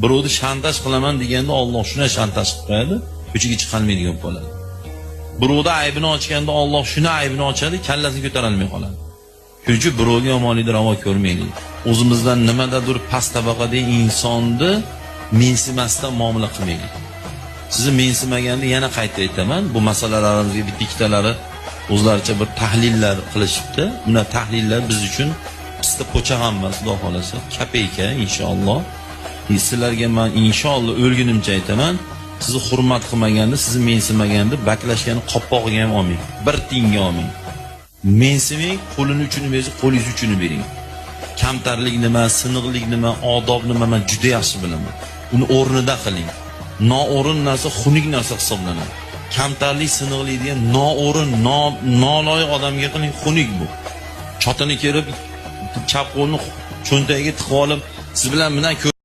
Birovni shantaj qilaman deganda Alloh shuni shantaj qilib qo'yadi, ko'chaga chiqolmaydigan bo'ladi. Birovni aybini ochganda Alloh shuni aybini ochadi, kallasini ko'tara olmay qoladi. Shuning uchun birovga yomonlikni ravo ko'rmaylik. O'zimizdan nimadadir past tabaqadagi insonni mensimasdan muomala qilmaylik. Sizni mensimaganda yana qayta aytaman, bu masalalarimizga bitta ikkitalari o'zlaricha bir tahlillar qilishibdi. Buna tahlillar biz uchun pista po'cha ham emas, xudo xolasa, kapayka inshaalloh. Sizlarga men inshaalloh o'lgunimcha aytaman, sizni hurmat qilmaganda, sizni mensimaganda baklashgani qoppog'iga ham olmang. Bir tiyinga olmang. Mensimang, qo'lini uchun bersa, qo'lingiz uchun bering. Kamtarlik nima, siniqlik nima, odob nima men juda yaxshi bilaman. Uni o'rnida qiling. Noo'rin narsa xunuk narsa hisoblanadi. Kamtarlik, siniqlik degan noo'rin, noloyiq odamga qiling, xunuk bu. Chotini kelib chap qo'lni cho'ntagiga tiqib olib, siz bilan